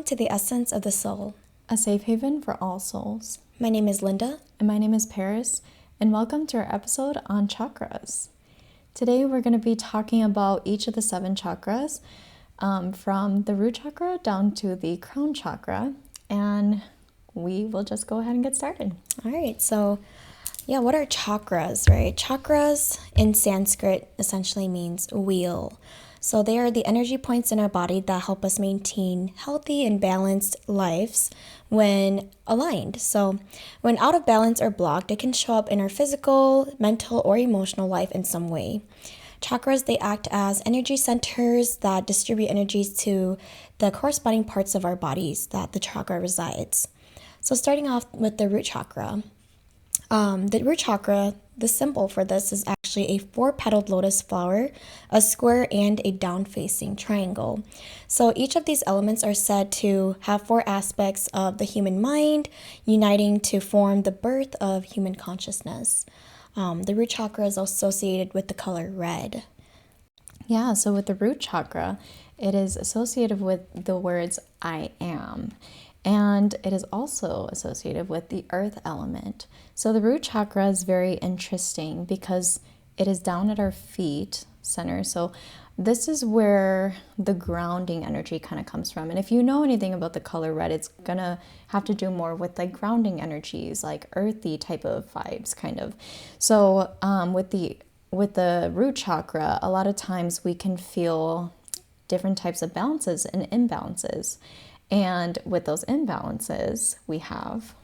to the Essence of the Soul, a safe haven for all souls. My name is Linda. And my name is Paris, and welcome to our episode on chakras. Today we're going to be talking about each of the 7 chakras, from the root chakra down to the crown chakra, and we will just go ahead and get started. All right, so what are chakras, right? Chakras in Sanskrit essentially means wheel. So they are the energy points in our body that help us maintain healthy and balanced lives when aligned. So when out of balance or blocked, it can show up in our physical, mental, or emotional life in some way. Chakras, they act as energy centers that distribute energies to the corresponding parts of our bodies that the chakra resides. So starting off with the root chakra. The root chakra, the symbol for this is actually a 4-petaled lotus flower, a square, and a down-facing triangle. So each of these elements are said to have 4 aspects of the human mind, uniting to form the birth of human consciousness. The root chakra is associated with the color red. Yeah, so with the root chakra, it is associated with the words I am. And it is also associated with the earth element. So the root chakra is very interesting because it is down at our feet center. So this is where the grounding energy kind of comes from. And if you know anything about the color red, it's going to have to do more with like grounding energies, like earthy type of vibes kind of. So with the root chakra, a lot of times we can feel different types of balances and imbalances. And with those imbalances, we have...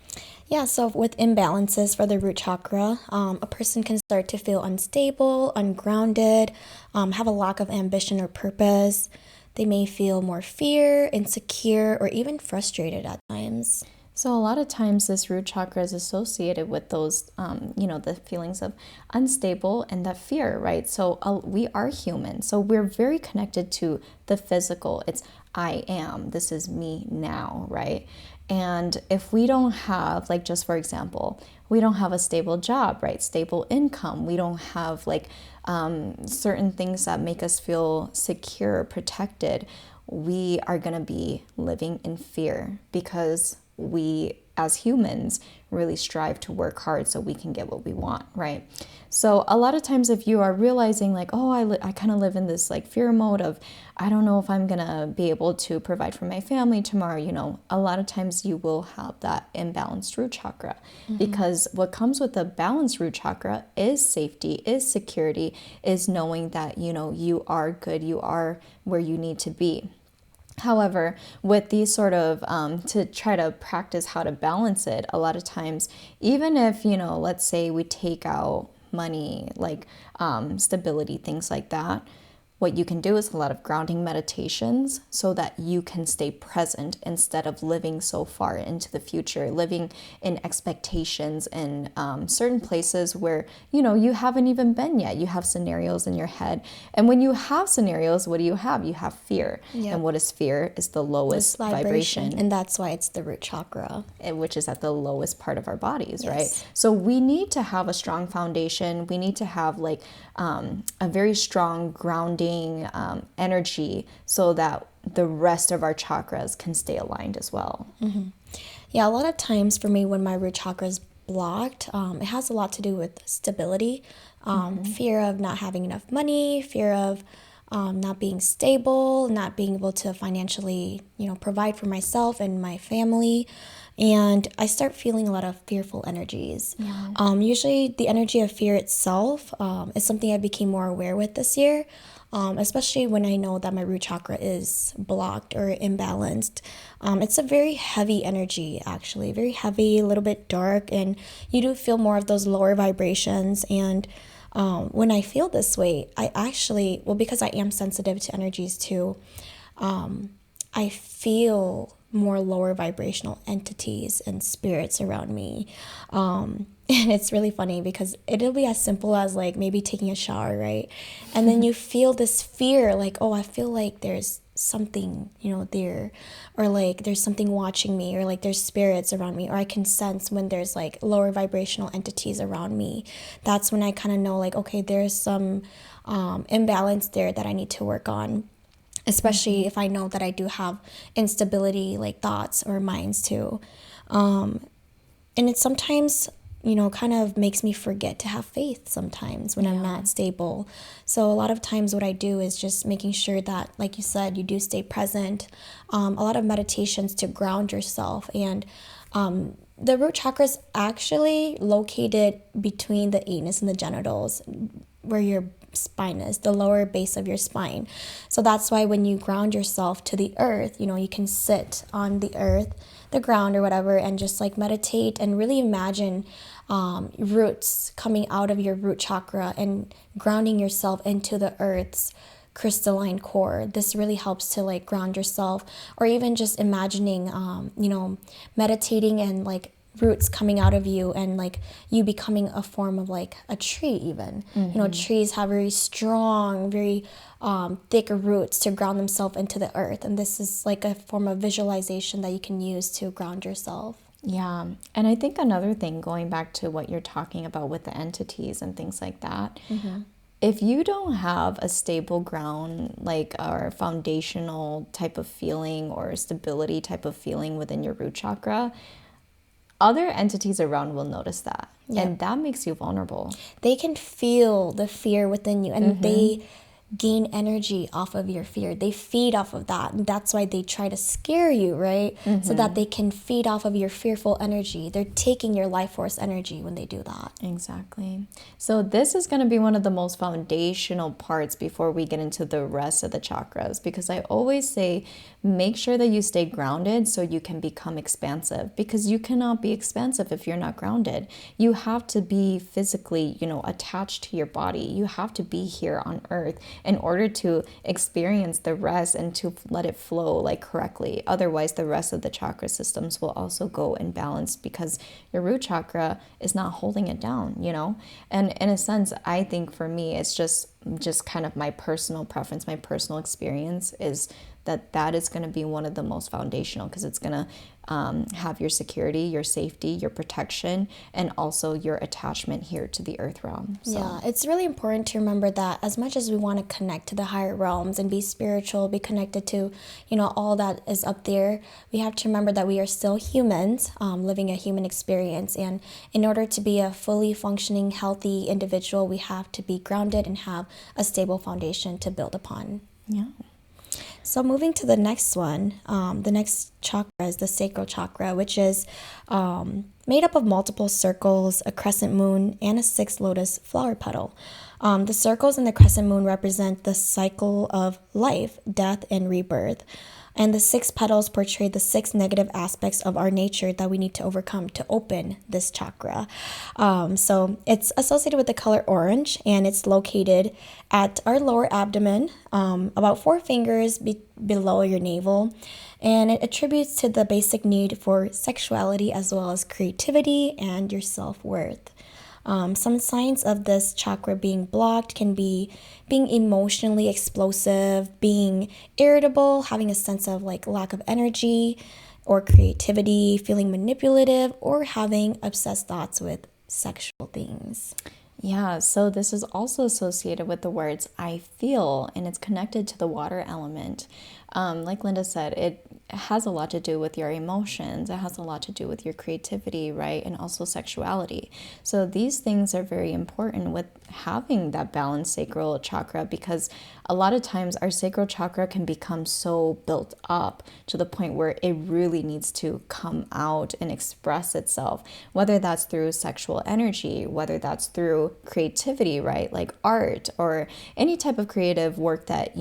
So with imbalances for the root chakra, a person can start to feel unstable, ungrounded, have a lack of ambition or purpose. They may feel more fear, insecure, or even frustrated at times. So a lot of times this root chakra is associated with those, the feelings of unstable and that fear, right? So we are human. So we're very connected to the physical. It's I am, this is me now, right? And if we don't have, like, just for example, we don't have a stable job, right? Stable income. We don't have like certain things that make us feel secure, protected. We are going to be living in fear because we as humans really strive to work hard so we can get what we want, right? So a lot of times if you are realizing like, I kind of live in this like fear mode of, I don't know if I'm gonna be able to provide for my family tomorrow, a lot of times you will have that imbalanced root chakra. Because what comes with a balanced root chakra is safety, is security, is knowing that, you are good, you are where you need to be. However, with these sort of, to try to practice how to balance it, a lot of times, even if, let's say we take out money, like stability, things like that, what you can do is a lot of grounding meditations so that you can stay present instead of living so far into the future, living in expectations in certain places where, you haven't even been yet. You have scenarios in your head. And when you have scenarios, what do you have? You have fear. Yep. And what is fear? Is the lowest vibration. And that's why it's the root chakra. Which is at the lowest part of our bodies, yes. Right? So we need to have a strong foundation. We need to have like a very strong grounding energy so that the rest of our chakras can stay aligned as well. Mm-hmm. Yeah, a lot of times for me when my root chakra is blocked, it has a lot to do with stability, fear of not having enough money, fear of not being stable, not being able to financially, provide for myself and my family. And I start feeling a lot of fearful energies. Yeah. Usually the energy of fear itself is something I became more aware with this year, especially when I know that my root chakra is blocked or imbalanced. It's a very heavy energy, actually, very heavy, a little bit dark, and you do feel more of those lower vibrations. And when I feel this way, I actually, because I am sensitive to energies too, I feel more lower vibrational entities and spirits around me. And it's really funny because it'll be as simple as like maybe taking a shower, right? And then you feel this fear, like, I feel like there's something, there, or like there's something watching me, or like there's spirits around me, or I can sense when there's like lower vibrational entities around me. That's when I kind of know like, okay, there's some imbalance there that I need to work on. especially if I know that I do have instability like thoughts or minds too. And it sometimes, kind of makes me forget to have faith sometimes when I'm not stable. So a lot of times what I do is just making sure that, like you said, you do stay present. A lot of meditations to ground yourself. And the root chakra is actually located between the anus and the genitals, where your spine is, the lower base of your spine. So that's why when you ground yourself to the earth, you can sit on the earth, the ground or whatever, and just like meditate and really imagine roots coming out of your root chakra and grounding yourself into the earth's crystalline core. This really helps to like ground yourself, or even just imagining, meditating and like roots coming out of you and like you becoming a form of like a tree even. Trees have very strong, very thick roots to ground themselves into the earth, and this is like a form of visualization that you can use to ground yourself. Yeah. And I think another thing, going back to what you're talking about with the entities and things like that, if you don't have a stable ground, like, or foundational type of feeling or stability type of feeling within your root chakra, other entities around will notice that. And that makes you vulnerable. They can feel the fear within you, and they gain energy off of your fear. They feed off of that. And that's why they try to scare you, right? So that they can feed off of your fearful energy. They're taking your life force energy when they do that. Exactly. So this is going to be one of the most foundational parts before we get into the rest of the chakras, because I always say, make sure that you stay grounded so you can become expansive, because you cannot be expansive if you're not grounded. You have to be physically, attached to your body. You have to be here on earth in order to experience the rest and to let it flow like correctly. Otherwise, the rest of the chakra systems will also go imbalanced because your root chakra is not holding it down, And in a sense, I think for me, it's just kind of my personal preference, my personal experience is that is going to be one of the most foundational, because it's going to have your security, your safety, your protection, and also your attachment here to the earth realm. So. Yeah, it's really important to remember that as much as we want to connect to the higher realms and be spiritual, be connected to, all that is up there, we have to remember that we are still humans, living a human experience. And in order to be a fully functioning, healthy individual, we have to be grounded and have a stable foundation to build upon. Yeah. So moving to the next one, the next chakra is the sacral chakra, which is made up of multiple circles, a crescent moon, and a 6 lotus flower petal. The circles and the crescent moon represent the cycle of life, death, and rebirth. And the 6 petals portray the 6 negative aspects of our nature that we need to overcome to open this chakra. So it's associated with the color orange, and it's located at our lower abdomen, about 4 fingers below your navel. And it attributes to the basic need for sexuality as well as creativity and your self-worth. Some signs of this chakra being blocked can be being emotionally explosive, being irritable, having a sense of like lack of energy or creativity, feeling manipulative, or having obsessed thoughts with sexual things. Yeah, so this is also associated with the words I feel, and it's connected to the water element. Like Linda said, it has a lot to do with your emotions. It has a lot to do with your creativity, right? And also sexuality. So these things are very important with having that balanced sacral chakra, because a lot of times our sacral chakra can become so built up to the point where it really needs to come out and express itself, whether that's through sexual energy, whether that's through creativity, right? Like art or any type of creative work that,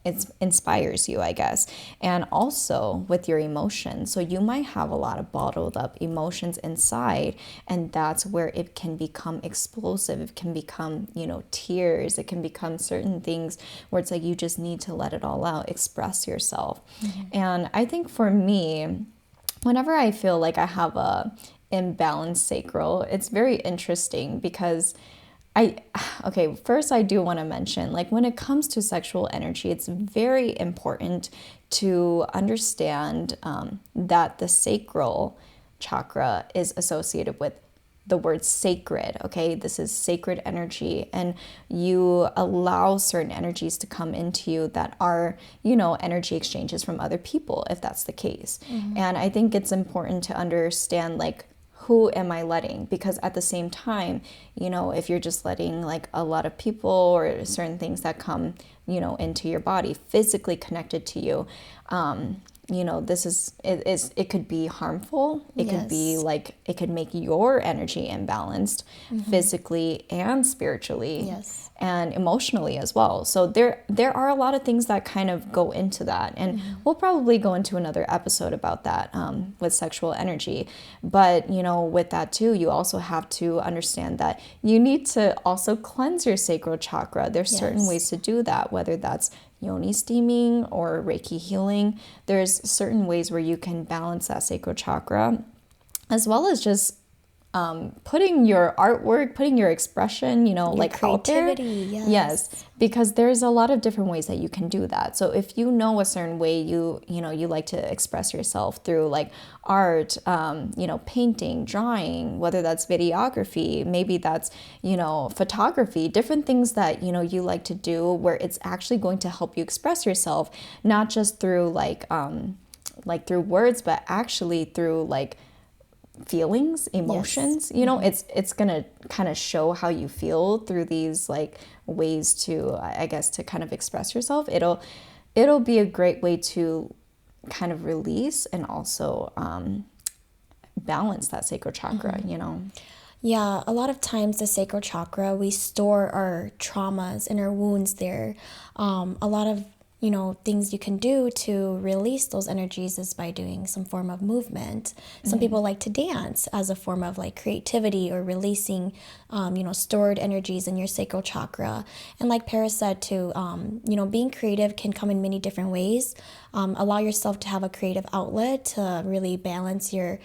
it inspires you, I guess. And also with your emotions. So you might have a lot of bottled up emotions inside, and that's where it can become explosive. It can become, tears. It can become certain things where it's like you just need to let it all out, express yourself. And I think for me, whenever I feel like I have a imbalanced sacral, it's very interesting because first I do want to mention, like when it comes to sexual energy, it's very important to understand that the sacral chakra is associated with the word sacred, okay? This is sacred energy, and you allow certain energies to come into you that are, energy exchanges from other people, if that's the case. And I think it's important to understand, like, who am I letting? Because at the same time, if you're just letting like a lot of people or certain things that come, into your body, physically connected to you, this is it could be harmful. It could be like, it could make your energy imbalanced physically and spiritually and emotionally as well. So there are a lot of things that kind of go into that, and we'll probably go into another episode about that with sexual energy. But with that too, you also have to understand that you need to also cleanse your sacral chakra. There's certain ways to do that, whether that's yoni steaming or Reiki healing. There's certain ways where you can balance that sacral chakra, as well as just putting your artwork, putting your expression, like out there. Yes, because there's a lot of different ways that you can do that. So if you know a certain way you like to express yourself through like art, painting, drawing, whether that's videography, maybe that's, photography, different things that, you like to do where it's actually going to help you express yourself, not just through like through words, but actually through like feelings, emotions. It's gonna kind of show how you feel through these like ways to, I guess, to kind of express yourself. It'll be a great way to kind of release and also balance that sacral chakra. Yeah, a lot of times the sacral chakra, we store our traumas and our wounds there. A lot of things you can do to release those energies is by doing some form of movement. Some people like to dance as a form of like creativity or releasing, stored energies in your sacral chakra. And like Paris said too, being creative can come in many different ways. Allow yourself to have a creative outlet to really balance your,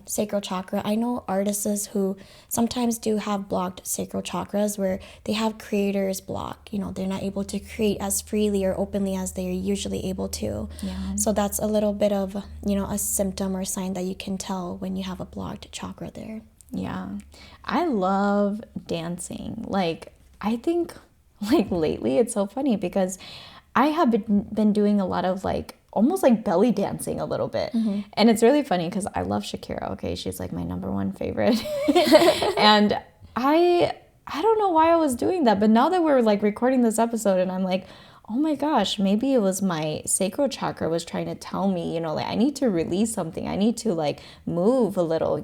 sacral chakra. I know artists who sometimes do have blocked sacral chakras where they have creator's block. They're not able to create as freely or openly as they're usually able to. Yeah. So that's a little bit of, a symptom or sign that you can tell when you have a blocked chakra there. Yeah. I love dancing. Like, I think like lately it's so funny because I have been doing a lot of like almost like belly dancing a little bit. And it's really funny because I love Shakira. Okay, she's like my number one favorite. And I don't know why I was doing that, but now that we're like recording this episode and I'm like, oh my gosh, maybe it was my sacral chakra was trying to tell me, like I need to release something. I need to like move a little,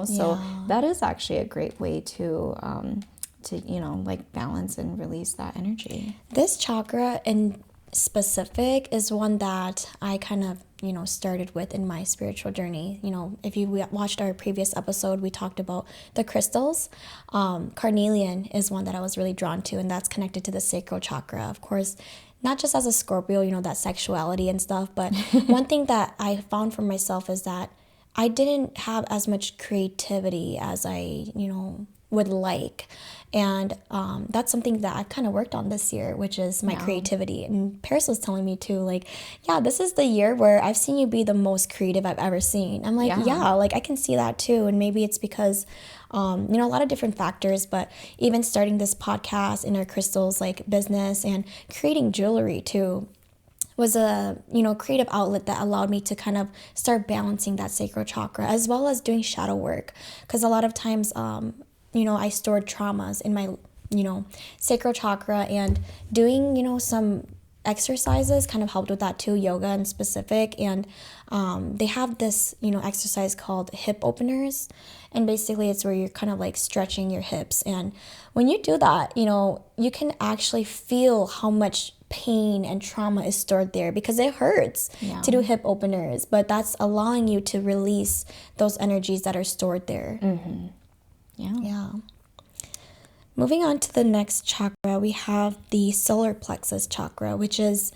So that is actually a great way to like balance and release that energy. This chakra in specific is one that I kind of, started with in my spiritual journey. If you watched our previous episode, we talked about the crystals. Carnelian is one that I was really drawn to, and that's connected to the sacral chakra. Of course, not just as a Scorpio, that sexuality and stuff, but one thing that I found for myself is that I didn't have as much creativity as I, would like. And that's something that I've kind of worked on this year, which is my creativity. And Paris was telling me too, like, yeah, this is the year where I've seen you be the most creative I've ever seen. I'm like, yeah, like I can see that too. And maybe it's because, a lot of different factors, but even starting this podcast in our crystals, like business and creating jewelry too, was a creative outlet that allowed me to kind of start balancing that sacral chakra, as well as doing shadow work. Because a lot of times, I stored traumas in my, sacral chakra, and doing, some exercises kind of helped with that too, yoga in specific. And they have this, exercise called hip openers. And basically it's where you're kind of like stretching your hips. And when you do that, you can actually feel how much pain and trauma is stored there, because it hurts to do hip openers, but that's allowing you to release those energies that are stored there. Yeah. Moving on to the next chakra, we have the solar plexus chakra, which is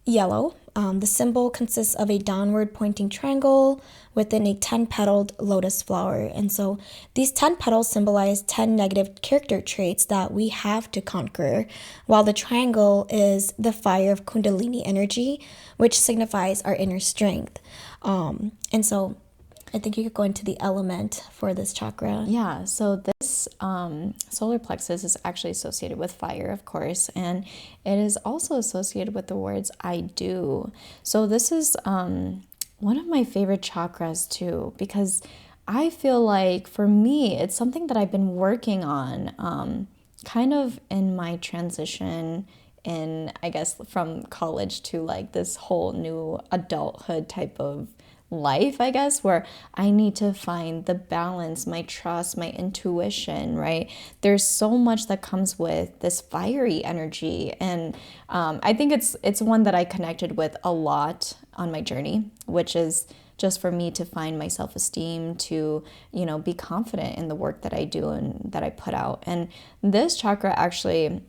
yellow. The symbol consists of a downward pointing triangle within a 10-petaled lotus flower. And so these 10 petals symbolize 10 negative character traits that we have to conquer, while the triangle is the fire of Kundalini energy, which signifies our inner strength. And so I think you could go into the element for this chakra. Yeah, so this solar plexus is actually associated with fire, of course, and it is also associated with the words I do. So this is one of my favorite chakras too, because I feel like for me, it's something that I've been working on kind of in my transition in, I guess, from college to like this whole new adulthood type of life, I guess, where I need to find the balance, my trust, my intuition, right? There's so much that comes with this fiery energy. And I think it's one that I connected with a lot on my journey, which is just for me to find my self-esteem, to, be confident in the work that I do and that I put out. And this chakra actually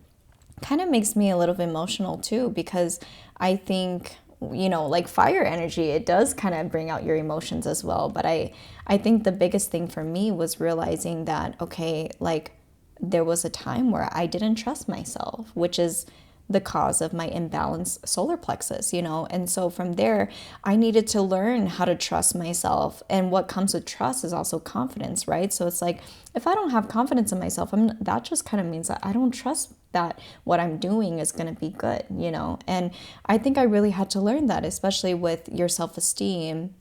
kind of makes me a little bit emotional too, because I think, like fire energy, it does kind of bring out your emotions as well. But I think the biggest thing for me was realizing that, okay, like there was a time where I didn't trust myself, which is the cause of my imbalanced solar plexus, And so from there, I needed to learn how to trust myself. And what comes with trust is also confidence, right? So it's like, if I don't have confidence in myself, that just kind of means that I don't trust that what I'm doing is going to be good, And I think I really had to learn that, especially with your self-esteem.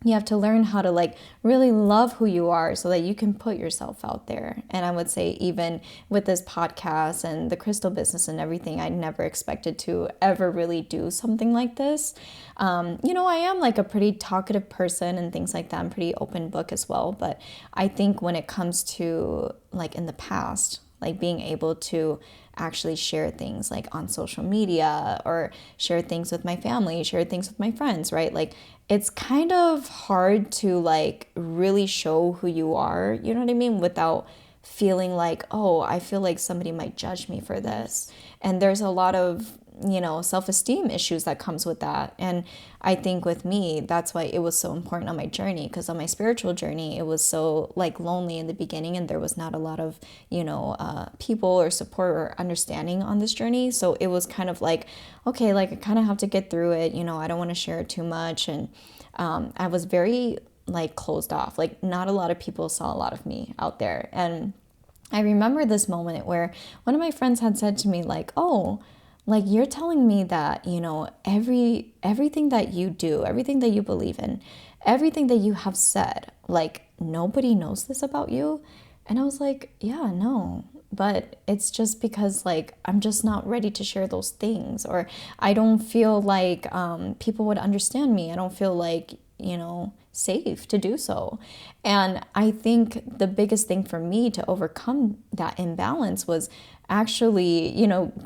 You have to learn how to like really love who you are so that you can put yourself out there. And I would say even with this podcast and the crystal business and everything, I never expected to ever really do something like this. I am like a pretty talkative person and things like that. I'm pretty open book as well. But I think when it comes to like in the past, like being able to actually share things like on social media or share things with my family, share things with my friends, right? Like it's kind of hard to like really show who you are, you know what I mean? Without feeling like, oh, I feel like somebody might judge me for this. And there's a lot of, self-esteem issues that comes with that. And I think with me, that's why it was so important on my journey, because on my spiritual journey, it was so like lonely in the beginning and there was not a lot of, people or support or understanding on this journey. So it was kind of like, okay, like I kind of have to get through it. I don't want to share too much. And I was very like closed off. Like not a lot of people saw a lot of me out there. And I remember this moment where one of my friends had said to me like, oh, like you're telling me that, everything that you do, everything that you believe in, everything that you have said, like nobody knows this about you. And I was like, yeah, no, but it's just because like I'm just not ready to share those things, or I don't feel like people would understand me. I don't feel like, safe to do so. And I think the biggest thing for me to overcome that imbalance was actually,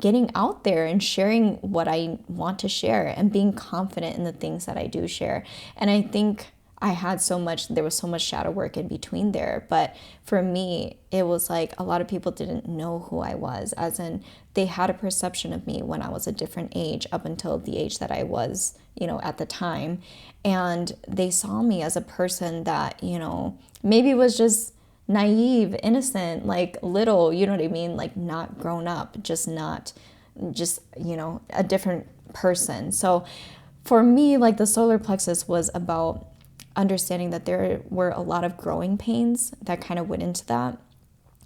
getting out there and sharing what I want to share and being confident in the things that I do share. And I think there was so much shadow work in between there. But for me, it was like a lot of people didn't know who I was, as in they had a perception of me when I was a different age up until the age that I was, at the time. And they saw me as a person that, maybe was just naive, innocent, like little, you know what I mean? Like not grown up, just a different person. So for me, like the solar plexus was about understanding that there were a lot of growing pains that kind of went into that,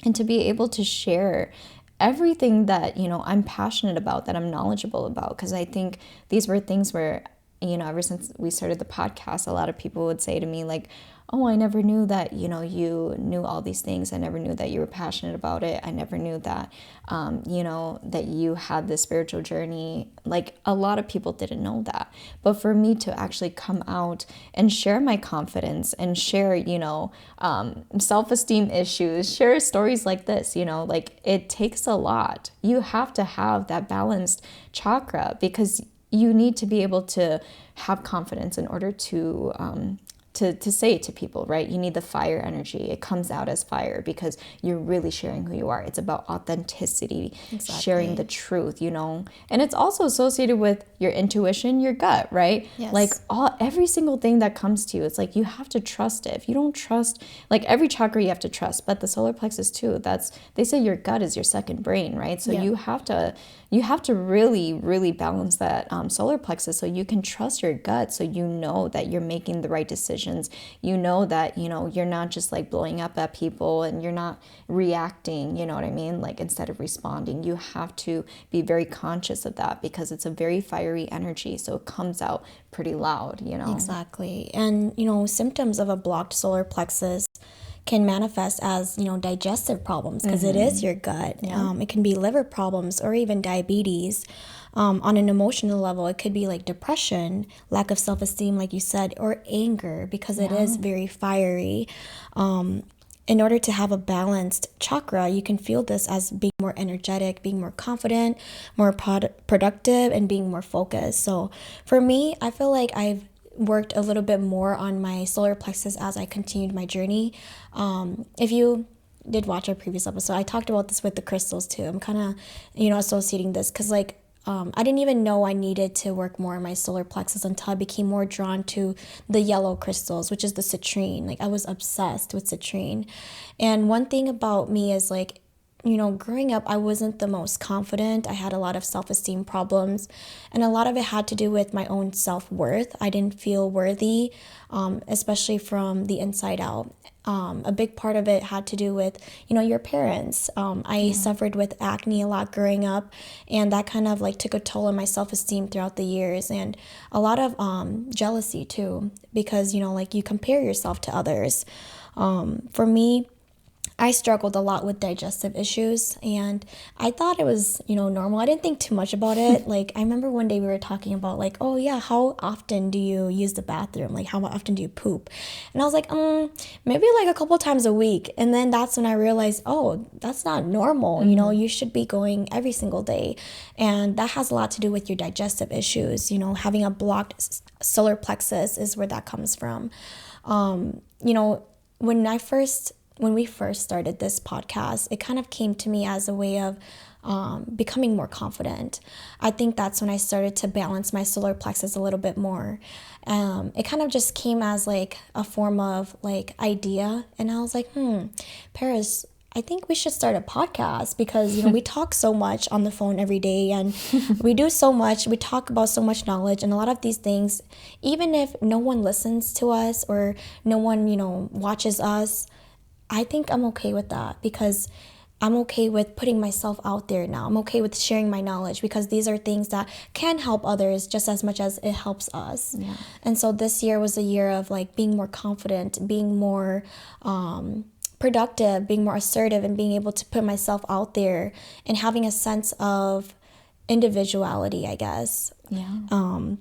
and to be able to share everything that I'm passionate about, that I'm knowledgeable about, because I think these were things where ever since we started the podcast, a lot of people would say to me like, oh, I never knew that, you knew all these things. I never knew that you were passionate about it. I never knew that, that you had this spiritual journey. Like a lot of people didn't know that. But for me to actually come out and share my confidence and share, self-esteem issues, share stories like this, like it takes a lot. You have to have that balanced chakra, because you need to be able to have confidence in order to say it to people, right? You need the fire energy. It comes out as fire because you're really sharing who you are. It's about authenticity, exactly. Sharing the truth, and it's also associated with your intuition, your gut, right? Yes. Like every single thing that comes to you, it's like you have to trust it. If you don't trust, like every chakra you have to trust, but the solar plexus too, they say your gut is your second brain, right? So you have to really, really balance that solar plexus so you can trust your gut, so you know that you're making the right decision situations, you know that, you know, you're not just like blowing up at people and you're not reacting, you know what I mean? Like instead of responding, you have to be very conscious of that because it's a very fiery energy. So it comes out pretty loud, you know? Exactly. And, you know, symptoms of a blocked solar plexus can manifest as, you know, digestive problems because it is your gut. It can be liver problems or even diabetes. On an emotional level, it could be like depression, lack of self-esteem, like you said, or anger because it is very fiery. In order to have a balanced chakra, you can feel this as being more energetic, being more confident, more productive, and being more focused. So for me, I feel like I've worked a little bit more on my solar plexus as I continued my journey. If you did watch our previous episode, I talked about this with the crystals too. I'm kind of, you know, associating this because like I didn't even know I needed to work more on my solar plexus until I became more drawn to the yellow crystals, which is the citrine. Like I was obsessed with citrine. And one thing about me is like, you know, growing up, I wasn't the most confident. I had a lot of self-esteem problems, and a lot of it had to do with my own self-worth. I didn't feel worthy, especially from the inside out. A big part of it had to do with, you know, your parents. I suffered with acne a lot growing up, and that kind of like took a toll on my self-esteem throughout the years, and a lot of jealousy too, because, you know, like you compare yourself to others. For me, I struggled a lot with digestive issues, and I thought it was, you know, normal. I didn't think too much about it. Like, I remember one day we were talking about, like, oh, yeah, how often do you use the bathroom? Like, how often do you poop? And I was like, maybe like a couple times a week. And then that's when I realized, oh, that's not normal. You know, you should be going every single day. And that has a lot to do with your digestive issues. You know, having a blocked solar plexus is where that comes from. You know, when we first started this podcast, it kind of came to me as a way of becoming more confident. I think that's when I started to balance my solar plexus a little bit more. It kind of just came as like a form of like idea. And I was like, Paris, I think we should start a podcast because, you know, we talk so much on the phone every day and we do so much. We talk about so much knowledge and a lot of these things, even if no one listens to us or no one, you know, watches us, I think I'm okay with that because I'm okay with putting myself out there now. I'm okay with sharing my knowledge because these are things that can help others just as much as it helps us. Yeah. And so this year was a year of like being more confident, being more productive, being more assertive, and being able to put myself out there and having a sense of individuality, I guess. Yeah,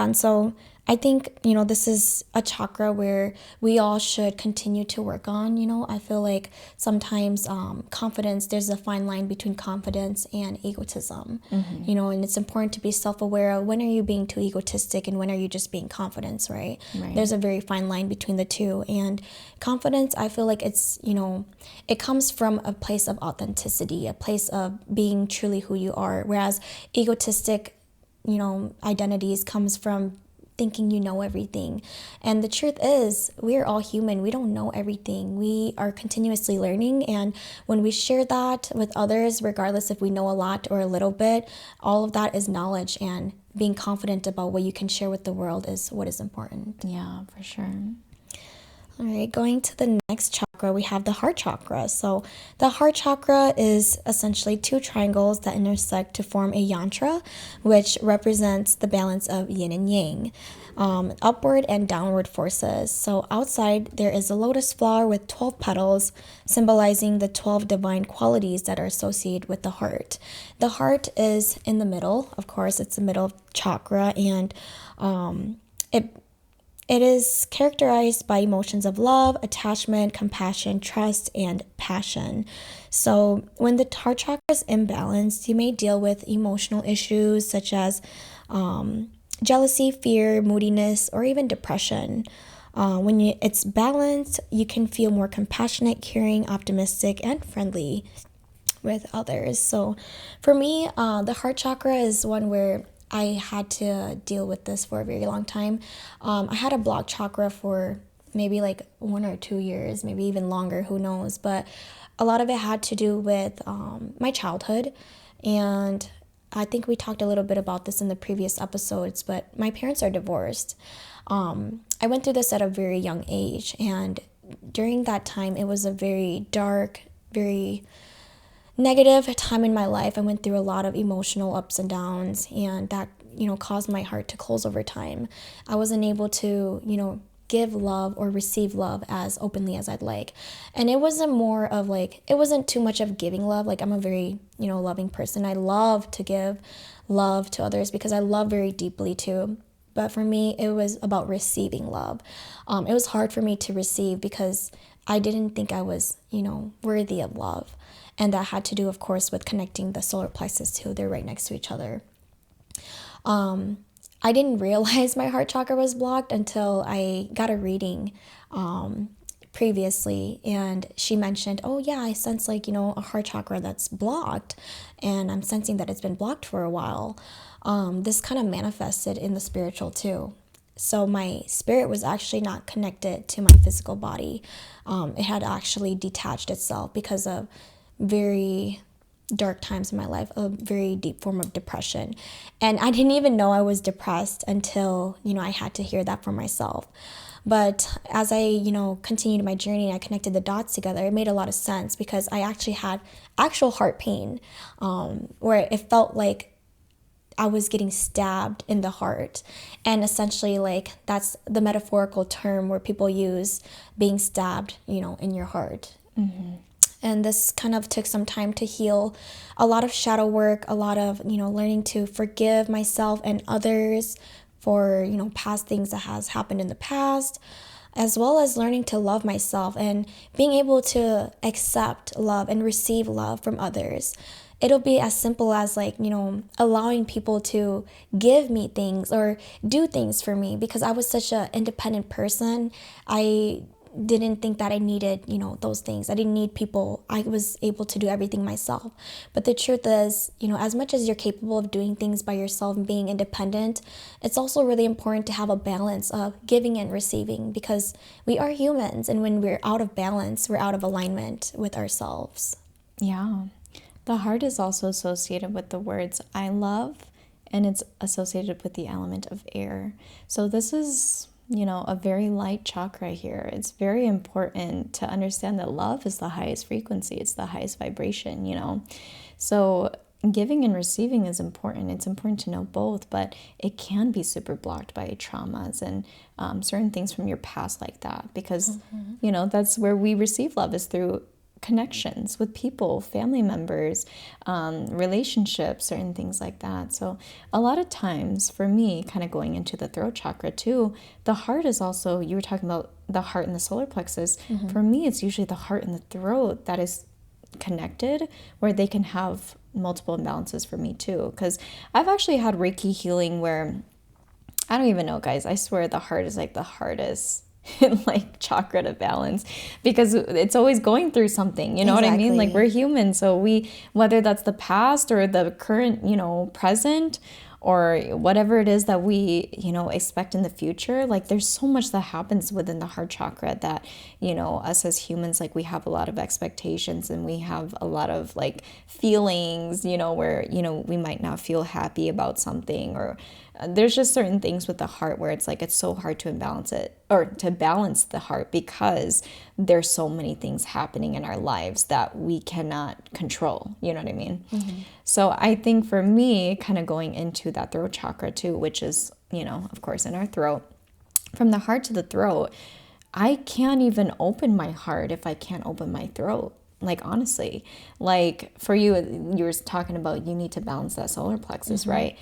and so I think, you know, this is a chakra where we all should continue to work on. You know, I feel like sometimes confidence, there's a fine line between confidence and egotism, you know, and it's important to be self-aware of when are you being too egotistic and when are you just being confident, right? There's a very fine line between the two. And confidence, I feel like it's, you know, it comes from a place of authenticity, a place of being truly who you are, whereas egotistic, you know, identities comes from thinking you know everything. And the truth is, we're all human. We don't know everything. We are continuously learning. And when we share that with others, regardless if we know a lot or a little bit, all of that is knowledge, and being confident about what you can share with the world is what is important. Yeah, for sure. All right, going to the next chakra, we have the heart chakra. So the heart chakra is essentially two triangles that intersect to form a yantra, which represents the balance of yin and yang, upward and downward forces. So outside, there is a lotus flower with 12 petals, symbolizing the 12 divine qualities that are associated with the heart. The heart is in the middle. Of course, it's the middle chakra, and it is characterized by emotions of love, attachment, compassion, trust, and passion. So when the heart chakra is imbalanced, you may deal with emotional issues such as jealousy, fear, moodiness, or even depression. When it's balanced, you can feel more compassionate, caring, optimistic, and friendly with others. So for me, the heart chakra is one where I had to deal with this for a very long time. I had a blocked chakra for maybe like 1 or 2 years, maybe even longer, who knows. But a lot of it had to do with my childhood. And I think we talked a little bit about this in the previous episodes, but my parents are divorced. I went through this at a very young age, and during that time, it was a very dark, very negative time in my life. I went through a lot of emotional ups and downs, and that, caused my heart to close over time. I wasn't able to, give love or receive love as openly as I'd like. And it wasn't more of like, it wasn't too much of giving love. Like, I'm a very, loving person. I love to give love to others because I love very deeply too. But for me, it was about receiving love. It was hard for me to receive because I didn't think I was, worthy of love. And that had to do, of course, with connecting the solar plexus too. They're right next to each other. I didn't realize my heart chakra was blocked until I got a reading previously, and she mentioned, oh yeah, I sense like, a heart chakra that's blocked, and I'm sensing that it's been blocked for a while. This kind of manifested in the spiritual too. So my spirit was actually not connected to my physical body. It had actually detached itself because of very dark times in my life, a very deep form of depression. And I didn't even know I was depressed until, I had to hear that for myself. But as I, continued my journey, I connected the dots together. It made a lot of sense because I actually had actual heart pain, where it felt like I was getting stabbed in the heart. And essentially, like, that's the metaphorical term where people use being stabbed, in your heart. Mm-hmm. And this kind of took some time to heal, a lot of shadow work, a lot of, learning to forgive myself and others for, past things that has happened in the past, as well as learning to love myself and being able to accept love and receive love from others. It'll be as simple as like, allowing people to give me things or do things for me because I was such an independent person. I didn't think that I needed, those things. I didn't need people. I was able to do everything myself. But the truth is, as much as you're capable of doing things by yourself and being independent, it's also really important to have a balance of giving and receiving because we are humans. And when we're out of balance, we're out of alignment with ourselves. Yeah. The heart is also associated with the words I love, and it's associated with the element of air. So this is, a very light chakra here. It's very important to understand that love is the highest frequency. It's the highest vibration, So giving and receiving is important. It's important to know both, but it can be super blocked by traumas and certain things from your past like that because, that's where we receive love is through connections with people, family members, relationships, certain things like that. So a lot of times for me, kind of going into the throat chakra too, the heart is also, you were talking about the heart and the solar plexus. Mm-hmm. For me, it's usually the heart and the throat that is connected where they can have multiple imbalances for me too. Because I've actually had Reiki healing where, I don't even know, guys, I swear the heart is like the hardest like chakra to balance because it's always going through something, you know what I mean? Like we're human, so we, whether that's the past or the current, present or whatever it is that we, expect in the future, like there's so much that happens within the heart chakra that, us as humans, like we have a lot of expectations and we have a lot of like feelings, where, we might not feel happy about something or there's just certain things with the heart where it's like it's so hard to imbalance it or to balance the heart because there's so many things happening in our lives that we cannot control. You know what I mean? Mm-hmm. So I think for me, kind of going into that throat chakra too, which is, of course, in our throat, from the heart to the throat, I can't even open my heart if I can't open my throat. Like, honestly, like for you were talking about you need to balance that solar plexus, mm-hmm. right?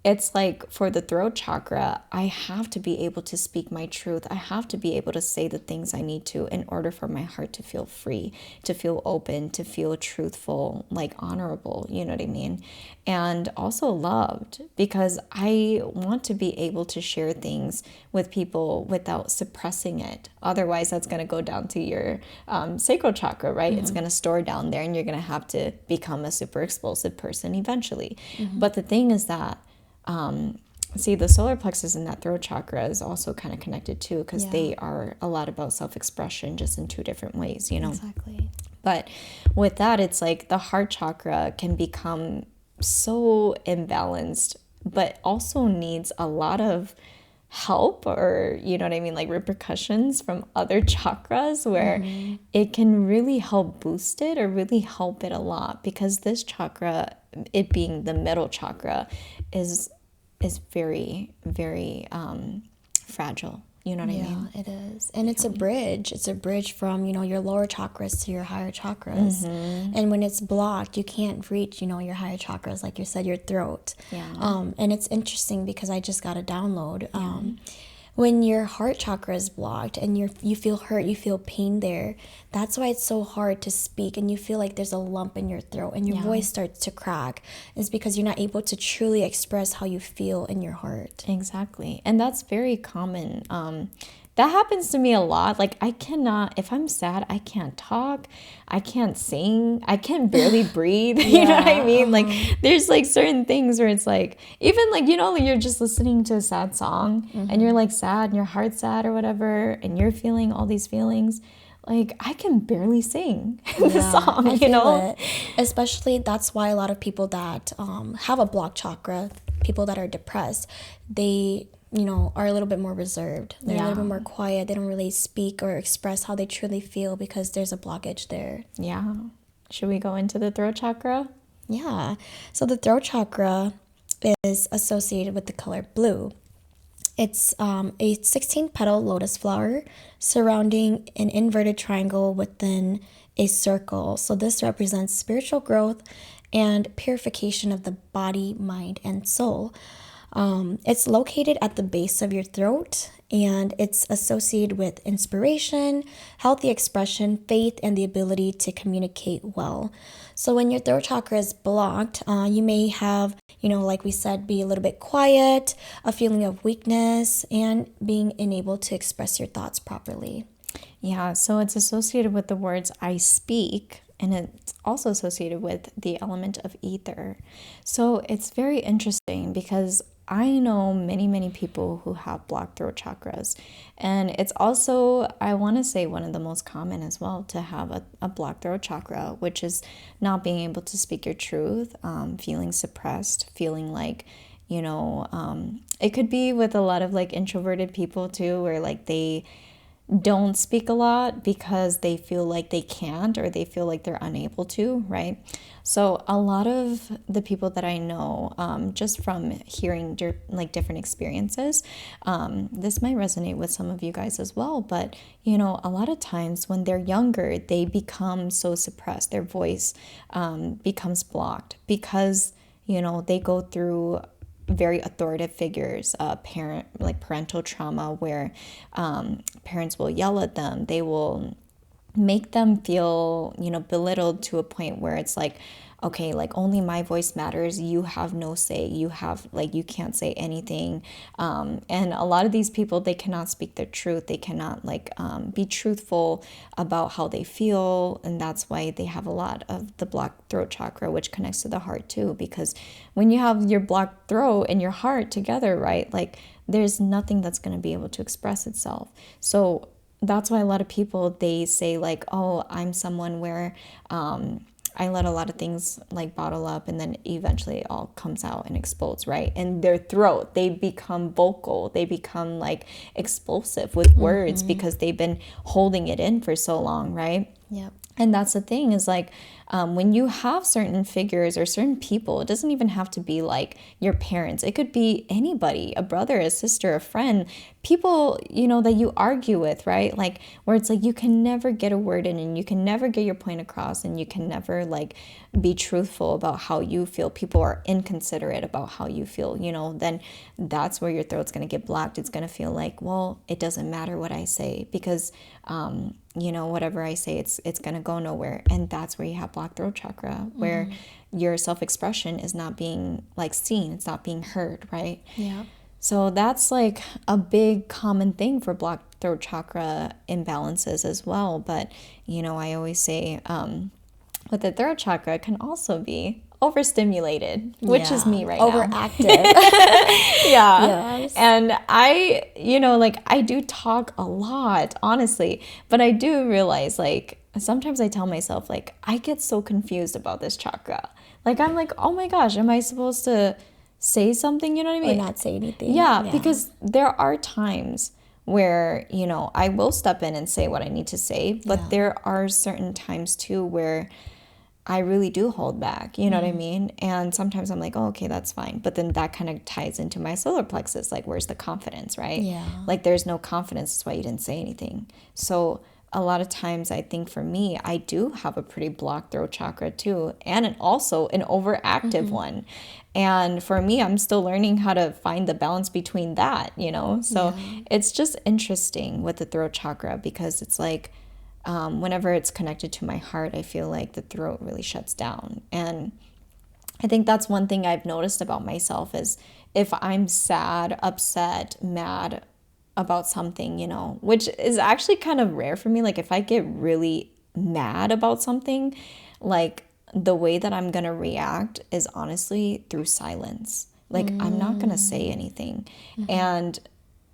It's like for the throat chakra, I have to be able to speak my truth. I have to be able to say the things I need to in order for my heart to feel free, to feel open, to feel truthful, like honorable, you know what I mean? And also loved because I want to be able to share things with people without suppressing it. Otherwise, that's going to go down to your sacral chakra, right? Mm-hmm. It's going to store down there and you're going to have to become a super explosive person eventually. Mm-hmm. But the thing is that see, the solar plexus and that throat chakra is also kind of connected too because they are a lot about self-expression just in two different ways, Exactly. But with that, it's like the heart chakra can become so imbalanced, but also needs a lot of help, or you know what I mean, like repercussions from other chakras, where it can really help boost it or really help it a lot, because this chakra, it being the middle chakra, is very, very fragile. You know what I mean? Yeah, it is. And it's a bridge. It's a bridge from, your lower chakras to your higher chakras. And when it's blocked, you can't reach, your higher chakras, like you said, your throat. Yeah. And it's interesting because I just got a download. When your heart chakra is blocked and you feel hurt, you feel pain there, that's why it's so hard to speak, and you feel like there's a lump in your throat and your voice starts to crack. It's because you're not able to truly express how you feel in your heart. Exactly. And that's very common. That happens to me a lot. Like, I cannot, if I'm sad, I can't talk, I can't sing, I can barely breathe. You know what I mean? Like, there's like certain things where it's like, even like, you're just listening to a sad song and you're like sad and your heart's sad or whatever, and you're feeling all these feelings. Like, I can barely sing the song, I feel it. Especially, that's why a lot of people that have a blocked chakra, people that are depressed, they are a little bit more reserved. They're a little bit more quiet. They don't really speak or express how they truly feel because there's a blockage there. Yeah. Should we go into the throat chakra? Yeah. So the throat chakra is associated with the color blue. It's a 16-petal lotus flower surrounding an inverted triangle within a circle. So this represents spiritual growth and purification of the body, mind, and soul. It's located at the base of your throat, and it's associated with inspiration, healthy expression, faith, and the ability to communicate well. So when your throat chakra is blocked, you may have, like we said, be a little bit quiet, a feeling of weakness, and being unable to express your thoughts properly. Yeah, so it's associated with the words I speak, and it's also associated with the element of ether. So it's very interesting because I know many, many people who have blocked throat chakras. And it's also, I want to say, one of the most common as well to have a blocked throat chakra, which is not being able to speak your truth, feeling suppressed, feeling like, it could be with a lot of like introverted people too, where like they don't speak a lot because they feel like they can't, or they feel like they're unable to, right? So a lot of the people that I know, just from hearing different experiences, this might resonate with some of you guys as well, but a lot of times when they're younger, they become so suppressed, their voice becomes blocked because they go through very authoritative figures, parental trauma, where parents will yell at them. They will make them feel, belittled to a point where it's like, okay, like only my voice matters. You have no say. You can't say anything. And a lot of these people, they cannot speak their truth. They cannot be truthful about how they feel. And that's why they have a lot of the blocked throat chakra, which connects to the heart too. Because when you have your blocked throat and your heart together, right, like there's nothing that's going to be able to express itself. So that's why a lot of people, they say like, oh, I'm someone where I let a lot of things like bottle up, and then eventually it all comes out and explodes, right? And their throat, they become vocal, they become like explosive with words because they've been holding it in for so long, right? Yep. And that's the thing is like, when you have certain figures or certain people, it doesn't even have to be like your parents. It could be anybody, a brother, a sister, a friend, people, that you argue with, right? Like where it's like you can never get a word in and you can never get your point across and you can never like be truthful about how you feel. People are inconsiderate about how you feel, then that's where your throat's going to get blocked. It's going to feel like, well, it doesn't matter what I say because, whatever I say, it's going to go nowhere. And that's where you have blocked throat chakra, where your self-expression is not being like seen. It's not being heard, right? Yeah. So that's like a big common thing for blocked throat chakra imbalances as well. But, I always say with the throat chakra, it can also be overstimulated, which is me right now. Overactive. Yeah. Yes. And I, I do talk a lot, honestly, but I do realize like sometimes I tell myself like I get so confused about this chakra. Like I'm like, oh my gosh, am I supposed to say something, you know what I Or mean? not say anything. Yeah, because there are times where, you know, I will step in and say what I need to say, but there are certain times too where I really do hold back, you know what I mean? And sometimes I'm like, oh, okay, that's fine. But then that kind of ties into my solar plexus. Like, where's the confidence, right? Yeah. Like, there's no confidence. That's why you didn't say anything. So a lot of times I think for me, I do have a pretty blocked throat chakra too. And also an overactive one. And for me, I'm still learning how to find the balance between that, you know? So it's just interesting with the throat chakra because it's like, whenever it's connected to my heart, I feel like the throat really shuts down. And I think that's one thing I've noticed about myself is if I'm sad, upset, mad about something, you know, which is actually kind of rare for me. Like if I get really mad about something, like the way that I'm going to react is honestly through silence. Like I'm not going to say anything.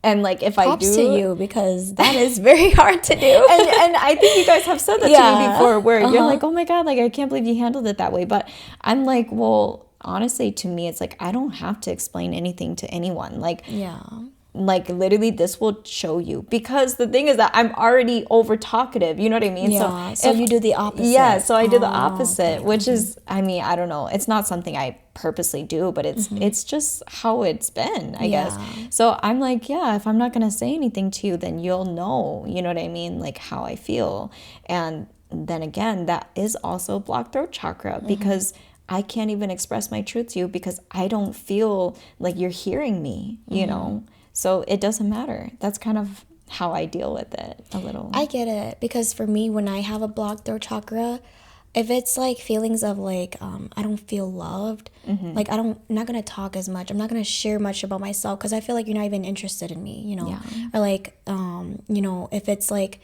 And like if Props I do to you because that is very hard to do. and I think you guys have said that to me before where you're like, oh my God, like I can't believe you handled it that way. But I'm like, well, honestly, to me, it's like I don't have to explain anything to anyone. Like literally this will show you because the thing is that I'm already over talkative, you know what I mean? So you do the opposite. Yeah, so I do the opposite, which is, I mean, I don't know, it's not something I purposely do, but it's just how it's been, I guess. So I'm like, yeah, if I'm not gonna say anything to you, then you'll know, you know what I mean, like how I feel. And then again, that is also blocked throat chakra because I can't even express my truth to you because I don't feel like you're hearing me, you know. So it doesn't matter. That's kind of how I deal with it a little. I get it because for me, when I have a blocked throat chakra, if it's like feelings of like I don't feel loved, like I'm not gonna talk as much. I'm not gonna share much about myself because I feel like you're not even interested in me, you know. Or like you know, if it's like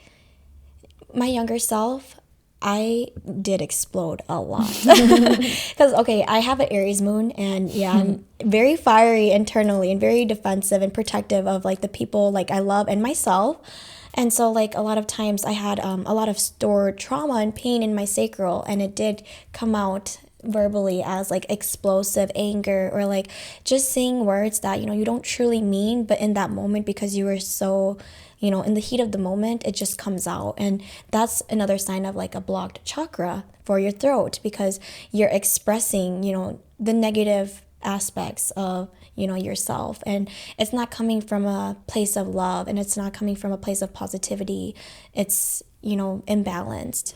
my younger self, I did explode a lot. Because, okay, I have an Aries moon, and yeah, I'm very fiery internally and very defensive and protective of like the people like I love and myself. And so, like, a lot of times I had a lot of stored trauma and pain in my sacral, and it did come out verbally as like explosive anger or like just saying words that, you know, you don't truly mean, but in that moment because you were so, you know, in the heat of the moment, it just comes out. And that's another sign of like a blocked chakra for your throat because you're expressing, you know, the negative aspects of, you know, yourself, and it's not coming from a place of love, and it's not coming from a place of positivity. It's, you know, imbalanced.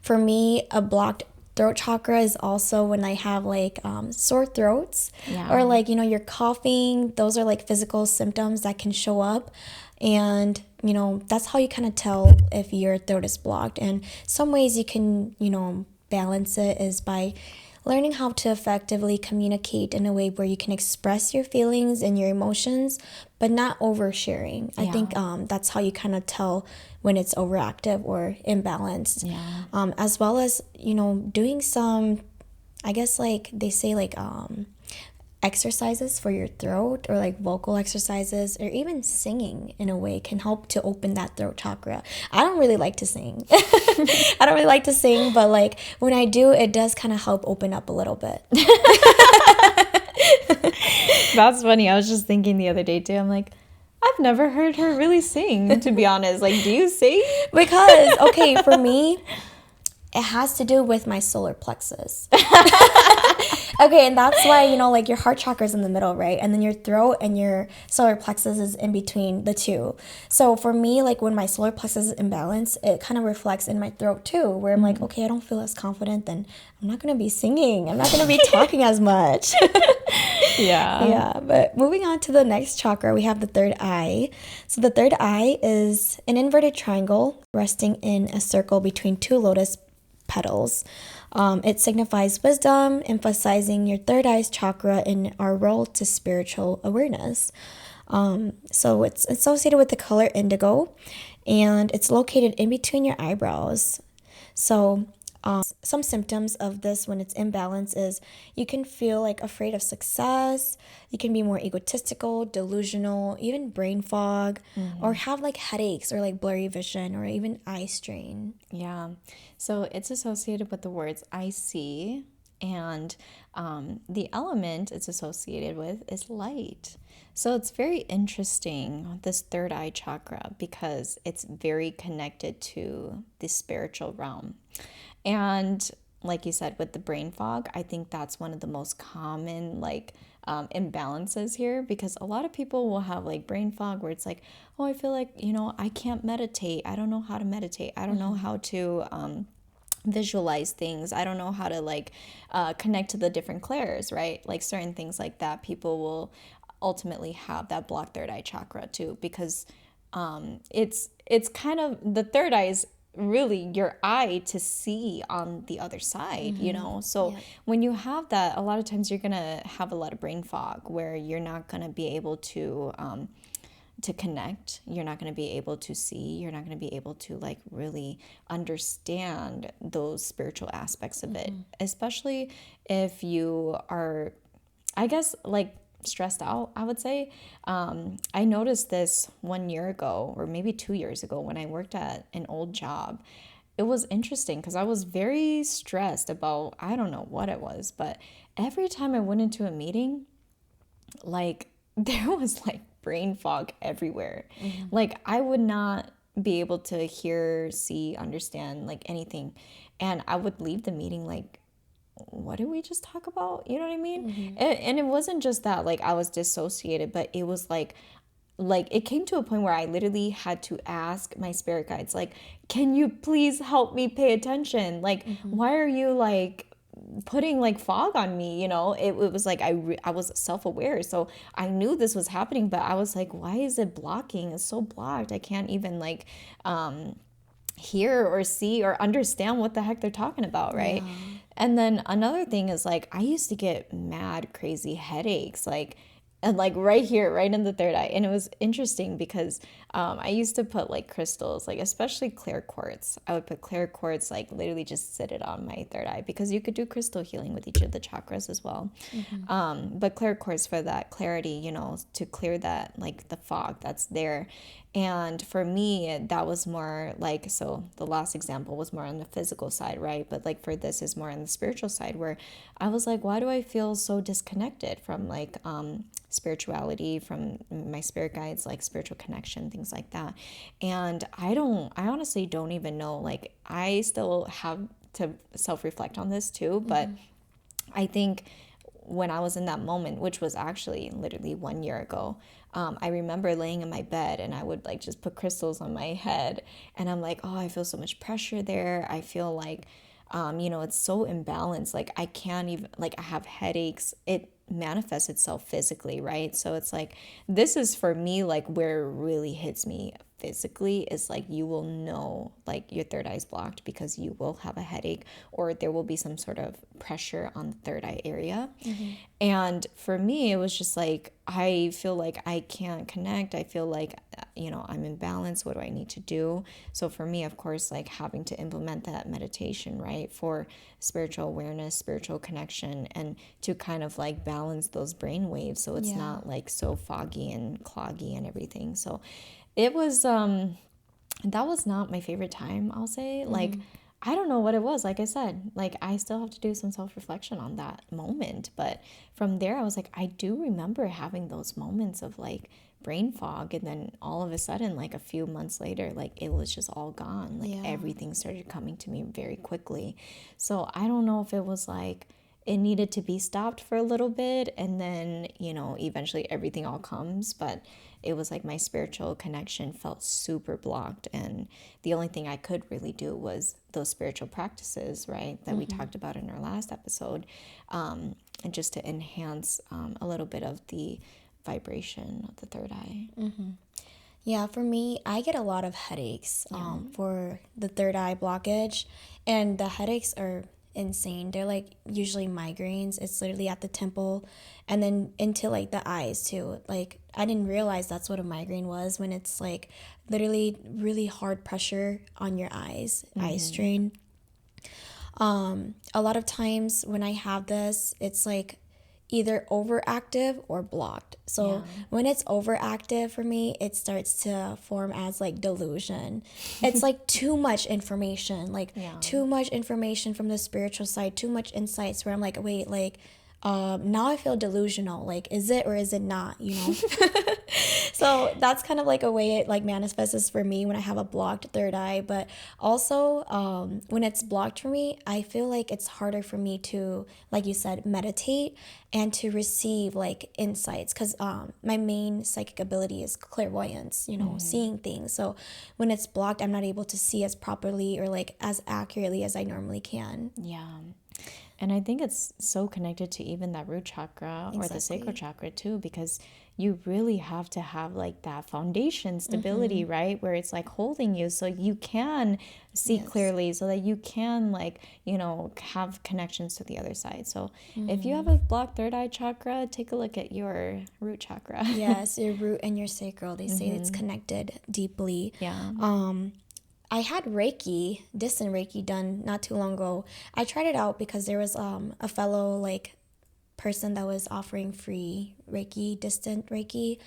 For me, a blocked throat chakra is also when I have like sore throats or like, you know, you're coughing. Those are like physical symptoms that can show up, and you know, that's how you kind of tell if your throat is blocked. And some ways you can, you know, balance it is by learning how to effectively communicate in a way where you can express your feelings and your emotions, but not oversharing. I think that's how you kind of tell when it's overactive or imbalanced. As well as, you know, doing some, I guess like they say like exercises for your throat or like vocal exercises or even singing in a way can help to open that throat chakra. I don't really like to sing. I don't really like to sing, but like when I do, it does kind of help open up a little bit. That's funny. I was just thinking the other day too. I'm like, I've never heard her really sing, to be honest. Like, do you sing? Because, okay, for me, it has to do with my solar plexus. Okay, and that's why, you know, like your heart chakra is in the middle, right? And then your throat and your solar plexus is in between the two. So for me, like when my solar plexus is imbalanced, it kind of reflects in my throat too, where I'm like, okay, I don't feel as confident, then I'm not going to be singing. I'm not going to be talking as much. Yeah, but moving on to the next chakra, we have the third eye. So the third eye is an inverted triangle resting in a circle between two lotus petals. It signifies wisdom, emphasizing your third eye's chakra in our role to spiritual awareness. So it's associated with the color indigo, and it's located in between your eyebrows. So some symptoms of this when it's imbalanced is you can feel like afraid of success, you can be more egotistical, delusional, even brain fog, or have like headaches or like blurry vision or even eye strain. Yeah. So it's associated with the words I see, And the element it's associated with is light. So it's very interesting, this third eye chakra, because it's very connected to the spiritual realm. And like you said, with the brain fog, I think that's one of the most common imbalances here, because a lot of people will have like brain fog where it's like, oh, I feel like, I can't meditate. I don't know how to meditate. I don't know how to visualize things. I don't know how to connect to the different clairs, right? Like certain things like that, people will ultimately have that blocked third eye chakra too, because it's kind of, the third eye is really your eye to see on the other side, so when you have that, a lot of times you're gonna have a lot of brain fog where you're not gonna be able to connect. You're not going to be able to see. You're not going to be able to really understand those spiritual aspects of it, especially if you are, I guess, stressed out, I would say. I noticed this 1 year ago, or maybe 2 years ago, when I worked at an old job. It was interesting because I was very stressed about, I don't know what it was, but every time I went into a meeting, there was brain fog everywhere. I would not be able to hear, see, understand anything. And I would leave the meeting what did we just talk about? You know what I mean? And it wasn't just that I was dissociated, but it was it came to a point where I literally had to ask my spirit guides, can you please help me pay attention? Why are you putting fog on me? It was I was self-aware, so I knew this was happening, but I was why is it blocking? It's so blocked. I can't even hear or see or understand what the heck they're talking about, right? And then another thing is I used to get mad crazy headaches, and right here, right in the third eye. And it was interesting because I used to put crystals, especially clear quartz. I would put clear quartz, literally just sit it on my third eye, because you could do crystal healing with each of the chakras as well. But clear quartz for that clarity, to clear that, the fog that's there. And for me, that was more so the last example was more on the physical side, right? But for this is more on the spiritual side, where I was why do I feel so disconnected from spirituality, from my spirit guides, spiritual connection, things like that. And I honestly don't even know, I still have to self-reflect on this too, but I think when I was in that moment, which was actually literally 1 year ago, I remember laying in my bed and I would just put crystals on my head, and I'm oh, I feel so much pressure there. I feel it's so imbalanced. I can't even, I have headaches. It manifests itself physically, right? So it's this is for me, where it really hits me physically is you will know your third eye is blocked because you will have a headache, or there will be some sort of pressure on the third eye area. And for me, it was just I feel I can't connect. I feel I'm imbalanced. What do I need to do? So for me, of course, having to implement that meditation, right, for spiritual awareness, spiritual connection, and to kind of balance those brain waves so it's not so foggy and cloggy and everything. So it was that was not my favorite time, I'll say. I don't know what it was. Like I said, I still have to do some self-reflection on that moment. But from there, I was I do remember having those moments of brain fog. And then all of a sudden, a few months later, it was just all gone. Everything started coming to me very quickly. So I don't know if it was it needed to be stopped for a little bit, and then eventually everything all comes. But it was my spiritual connection felt super blocked, and the only thing I could really do was those spiritual practices, right, that we talked about in our last episode, and just to enhance a little bit of the vibration of the third eye. Yeah, for me, I get a lot of headaches for the third eye blockage, and the headaches are insane. They're usually migraines. It's literally at the temple and then into the eyes too. I didn't realize that's what a migraine was, when it's literally really hard pressure on your eyes, eye strain. A lot of times when I have this, it's either overactive or blocked. So when it's overactive for me, it starts to form as like delusion. It's like too much information, like too much information from the spiritual side, too much insights where I'm like, wait, like now I feel delusional. Like, is it or is it not, you know? So that's kind of like a way it like manifests for me when I have a blocked third eye. But also when it's blocked for me, I feel like it's harder for me to, like you said, meditate and to receive like insights, because my main psychic ability is clairvoyance, you know, seeing things. So when it's blocked, I'm not able to see as properly or like as accurately as I normally can. Yeah. And I think it's so connected to even that root chakra or the sacral chakra too, because you really have to have like that foundation stability, right? Where it's like holding you so you can see clearly, so that you can like, you know, have connections to the other side. So if you have a blocked third eye chakra, take a look at your root chakra. Yes, your root and your sacral. They say it's connected deeply. Yeah. I had Reiki, distant Reiki, done not too long ago. I tried it out because there was a fellow like person that was offering free Reiki, distant Reiki,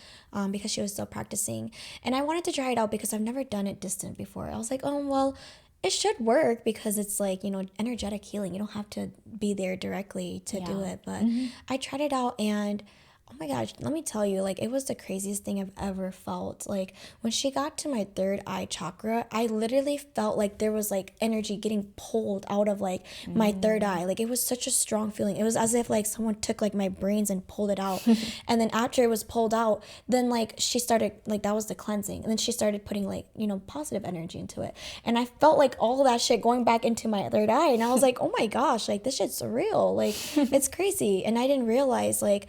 because she was still practicing. And I wanted to try it out because I've never done it distant before. I was like, oh, well, it should work because it's like, you know, energetic healing. You don't have to be there directly to do it. But I tried it out and oh my gosh, let me tell you, like, it was the craziest thing I've ever felt. Like, when she got to my third eye chakra, I literally felt like there was, like, energy getting pulled out of, like, my third eye. Like, it was such a strong feeling. It was as if, like, someone took, like, my brains and pulled it out. And then after it was pulled out, then, like, she started, like, that was the cleansing. And then she started putting, like, you know, positive energy into it. And I felt, like, all that shit going back into my third eye. And I was like, oh my gosh, like, this shit's surreal. Like, it's crazy. And I didn't realize, like,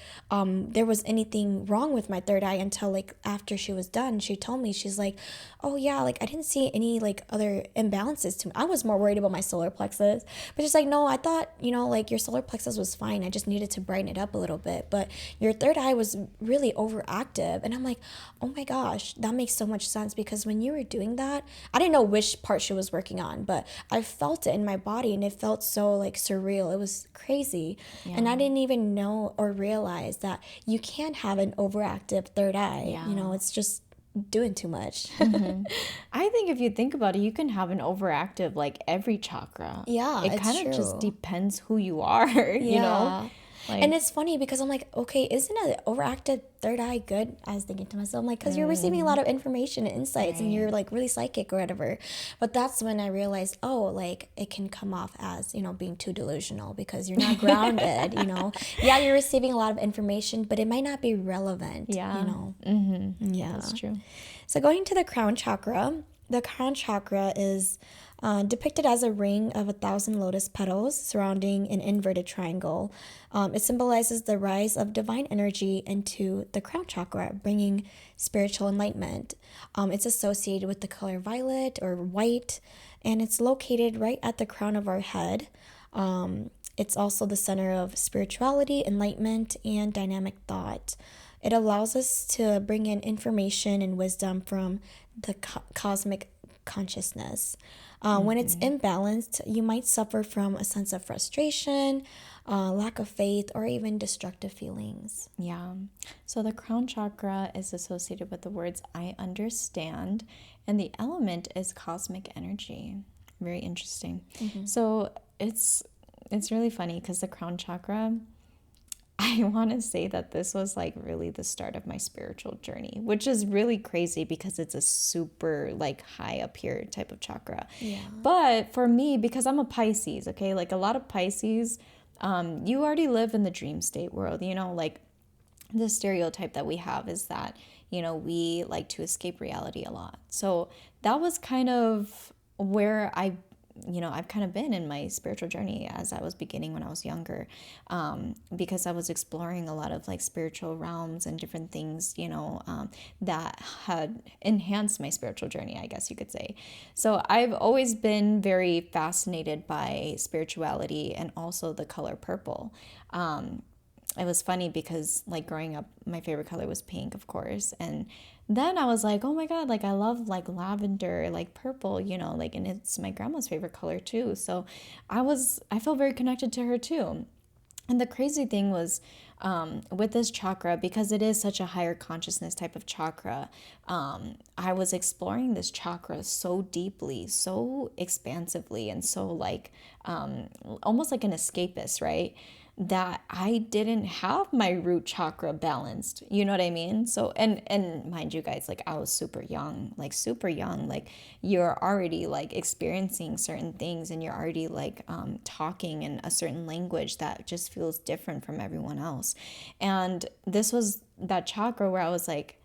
there was anything wrong with my third eye until like after she was done. She told me, she's like, oh yeah, like I didn't see any like other imbalances to me. I was more worried about my solar plexus, but she's like, no, I thought, you know, like your solar plexus was fine. I just needed to brighten it up a little bit, but your third eye was really overactive. And I'm like, oh my gosh, that makes so much sense, because when you were doing that, I didn't know which part she was working on, but I felt it in my body and it felt so like surreal. It was crazy. And I didn't even know or realize that you can have an overactive third eye. You know, it's just doing too much. I think if you think about it, you can have an overactive like every chakra. Yeah, it it's kind of true. just depends who you are, you know? Like, and it's funny because I'm like, okay, isn't an overactive third eye good? I was thinking to myself, I'm like, because you're receiving a lot of information and insights and you're like really psychic or whatever. But that's when I realized, oh, like it can come off as, you know, being too delusional because you're not grounded, you know? Yeah, you're receiving a lot of information, but it might not be relevant, you know? Yeah. that's true. So going to the crown chakra, the crown chakra is depicted as a ring of 1,000 lotus petals surrounding an inverted triangle. It symbolizes the rise of divine energy into the crown chakra, bringing spiritual enlightenment. It's associated with the color violet or white, and it's located right at the crown of our head. It's also the center of spirituality, enlightenment, and dynamic thought. It allows us to bring in information and wisdom from the cosmic consciousness. When it's imbalanced, you might suffer from a sense of frustration, lack of faith, or even destructive feelings. Yeah. So the crown chakra is associated with the words I understand, and the element is cosmic energy. Very interesting. So it's really funny because the crown chakra, I want to say that this was like really the start of my spiritual journey, which is really crazy because it's a super like high up here type of chakra. Yeah. But for me, because I'm a Pisces, okay, like a lot of Pisces, you already live in the dream state world, you know, like the stereotype that we have is that, you know, we like to escape reality a lot. So that was kind of where I've kind of been in my spiritual journey as I was beginning when I was younger, because I was exploring a lot of like spiritual realms and different things, you know, that had enhanced my spiritual journey, I guess you could say. So I've always been very fascinated by spirituality and also the color purple. It was funny because like growing up, my favorite color was pink, of course. And then I was like, oh my God, like I love like lavender, like purple, you know, like, and it's my grandma's favorite color too. So I felt very connected to her too. And the crazy thing was, with this chakra, because it is such a higher consciousness type of chakra, I was exploring this chakra so deeply, so expansively, and so like almost like an escapist, right? That I didn't have my root chakra balanced. You know what I mean? So and mind you guys, like I was super young, like you're already like experiencing certain things, and you're already like talking in a certain language that just feels different from everyone else. And this was that chakra where I was like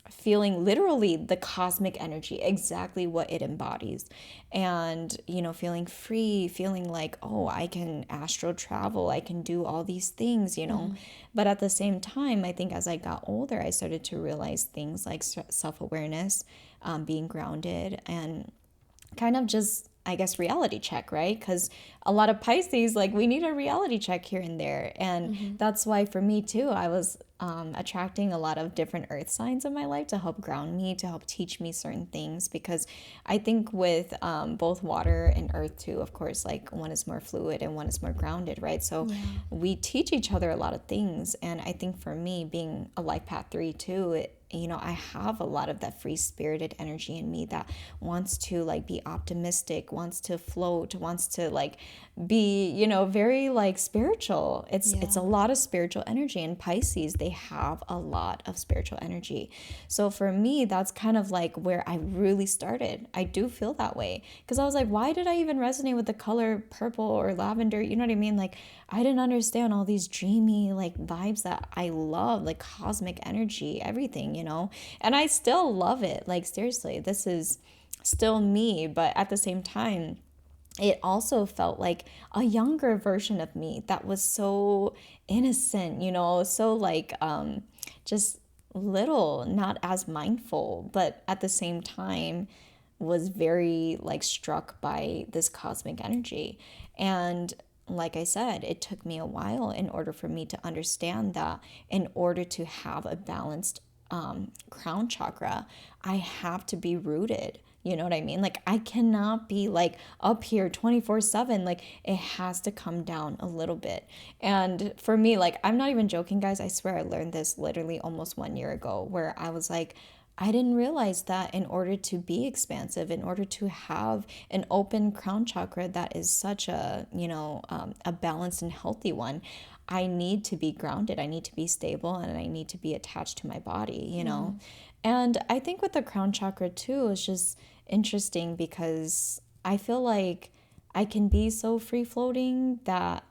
feeling literally the cosmic energy, exactly what it embodies. And, you know, feeling free, feeling like, oh, I can astral travel, I can do all these things, you know. But at the same time, I think as I got older, I started to realize things like self-awareness, being grounded, and kind of just, I guess, reality check, right? Because a lot of Pisces, like, we need a reality check here and there. And that's why for me too, I was attracting a lot of different earth signs in my life to help ground me, to help teach me certain things. Because I think with both water and earth too, of course, like one is more fluid and one is more grounded, right? So we teach each other a lot of things. And I think for me, being a life path 3 too, you know, I have a lot of that free spirited energy in me that wants to like be optimistic, wants to float, wants to like be, you know, very like spiritual. It's a lot of spiritual energy, and Pisces, they have a lot of spiritual energy. So for me, that's kind of like where I really started. I do feel that way because I was like, why did I even resonate with the color purple or lavender? You know what I mean? Like I didn't understand all these dreamy like vibes that I love, like cosmic energy, everything, you know? And I still love it. Like seriously, this is still me, but at the same time, it also felt like a younger version of me that was so innocent, you know, so like just little, not as mindful, but at the same time was very like struck by this cosmic energy. And like I said, it took me a while in order for me to understand that in order to have a balanced crown chakra, I have to be rooted. You know what I mean? Like I cannot be like up here 24/7. Like it has to come down a little bit. And for me, like I'm not even joking, guys. I swear I learned this literally almost 1 year ago, where I was like, I didn't realize that in order to be expansive, in order to have an open crown chakra that is such a, you know, a balanced and healthy one, I need to be grounded, I need to be stable, and I need to be attached to my body, you know? And I think with the crown chakra too, it's just interesting because I feel like I can be so free floating that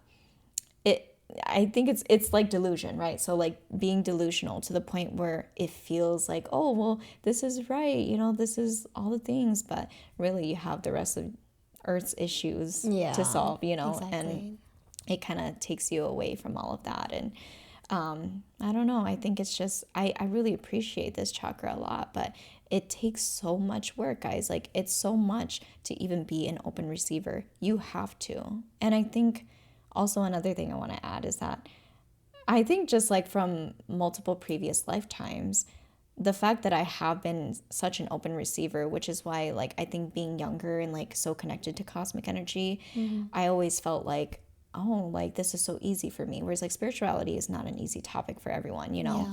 I think it's like delusion, right? So like being delusional to the point where it feels like, oh, well, this is right, you know, this is all the things, but really you have the rest of Earth's issues to solve, you know, and it kind of takes you away from all of that. And I don't know, I think it's just, I really appreciate this chakra a lot, but it takes so much work, guys. Like it's so much to even be an open receiver. You have to. And I think also another thing I want to add is that I think just like from multiple previous lifetimes, the fact that I have been such an open receiver, which is why like I think being younger and like so connected to cosmic energy, I always felt like, oh, like this is so easy for me. Whereas like spirituality is not an easy topic for everyone, you know?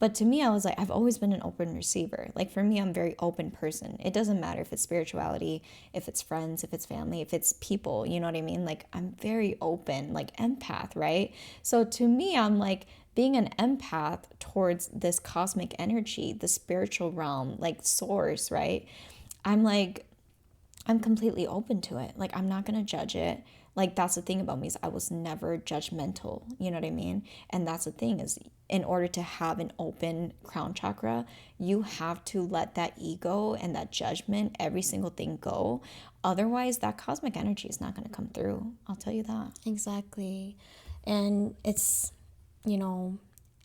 But to me, I was like, I've always been an open receiver. Like for me, I'm a very open person. It doesn't matter if it's spirituality, if it's friends, if it's family, if it's people, you know what I mean? Like I'm very open, like empath, right? So to me, I'm like being an empath towards this cosmic energy, the spiritual realm, like source, right? I'm like, I'm completely open to it. Like, I'm not going to judge it. Like, that's the thing about me is I was never judgmental. You know what I mean? And that's the thing is in order to have an open crown chakra, you have to let that ego and that judgment, every single thing go. Otherwise, that cosmic energy is not going to come through. I'll tell you that. Exactly. And it's, you know,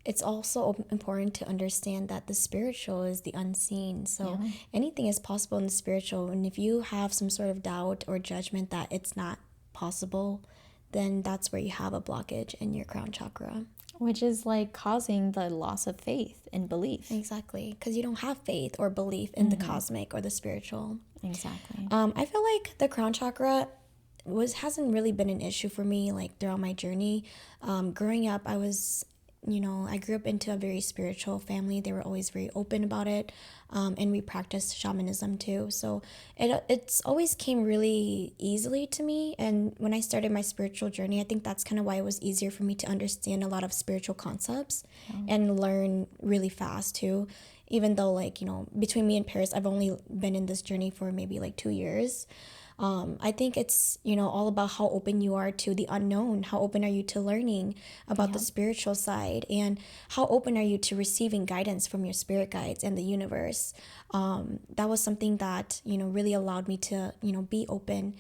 it's also important to understand that the spiritual is the unseen. So anything is possible in the spiritual. And if you have some sort of doubt or judgment that it's not possible, then that's where you have a blockage in your crown chakra. Which is like causing the loss of faith and belief. Exactly. Because you don't have faith or belief in the cosmic or the spiritual. Exactly. I feel like the crown chakra, hasn't really been an issue for me like throughout my journey. Growing up, I grew up into a very spiritual family. They were always very open about it, and we practiced shamanism too. So it's always came really easily to me. And when I started my spiritual journey, I think that's kind of why it was easier for me to understand a lot of spiritual concepts and learn really fast too. Even though, like, between me and Paris, I've only been in this journey for maybe like 2 years. I think it's, all about how open you are to the unknown. How open are you to learning about the spiritual side? And how open are you to receiving guidance from your spirit guides and the universe? That was something that, really allowed me to, be open.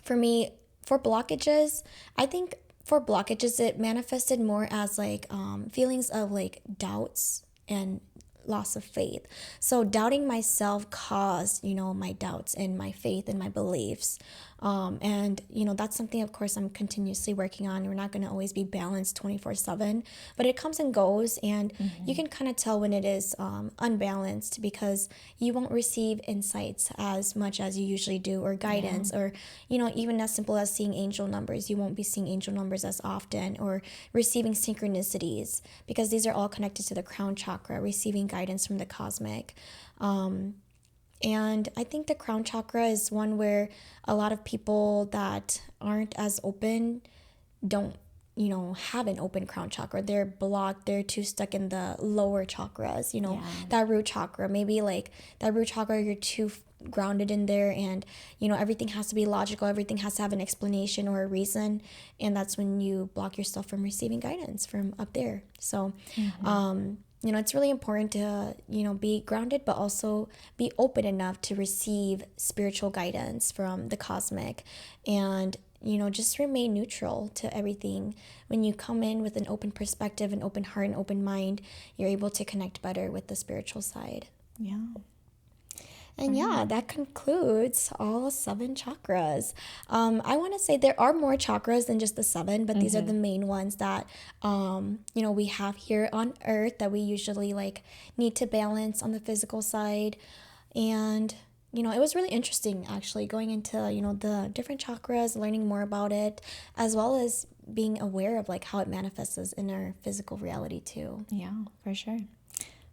For me, for blockages, I think for blockages, it manifested more as like feelings of like doubts and loss of faith. So doubting myself caused, my doubts and my faith and my beliefs. And that's something, of course, I'm continuously working on. We're not going to always be balanced 24/7, but it comes and goes. And you can kind of tell when it is unbalanced, because you won't receive insights as much as you usually do, or guidance, or, even as simple as seeing angel numbers. You won't be seeing angel numbers as often, or receiving synchronicities, because these are all connected to the crown chakra, receiving guidance from the cosmic. And I think the crown chakra is one where a lot of people that aren't as open don't, have an open crown chakra. They're blocked. They're too stuck in the lower chakras, that root chakra. Maybe like that root chakra, you're too grounded in there, and, everything has to be logical. Everything has to have an explanation or a reason. And that's when you block yourself from receiving guidance from up there. So, it's really important to, be grounded, but also be open enough to receive spiritual guidance from the cosmic, and, just remain neutral to everything. When you come in with an open perspective, an open heart, and open mind, you're able to connect better with the spiritual side. Yeah. And that concludes all 7 chakras. I want to say there are more chakras than just the 7, but these are the main ones that, we have here on Earth that we usually like need to balance on the physical side. And, it was really interesting actually going into, the different chakras, learning more about it, as well as being aware of like how it manifests in our physical reality too. Yeah, for sure.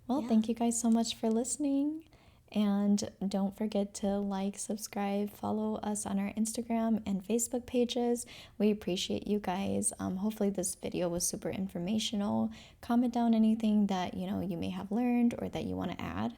Well, thank you guys so much for listening. And don't forget to like, subscribe, follow us on our Instagram and Facebook pages. We appreciate you guys. Hopefully this video was super informational. Comment down anything that you may have learned or that you want to add.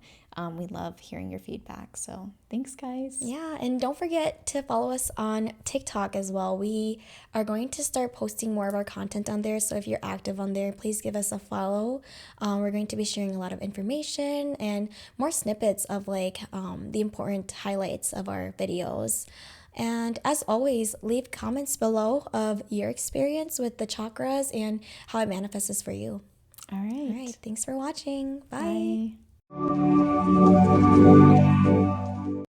We love hearing your feedback. So thanks, guys. Yeah, and don't forget to follow us on TikTok as well. We are going to start posting more of our content on there. So if you're active on there, please give us a follow. We're going to be sharing a lot of information and more snippets of like the important highlights of our videos. And as always, leave comments below of your experience with the chakras and how it manifests for you. All right. Thanks for watching. Bye. Bye.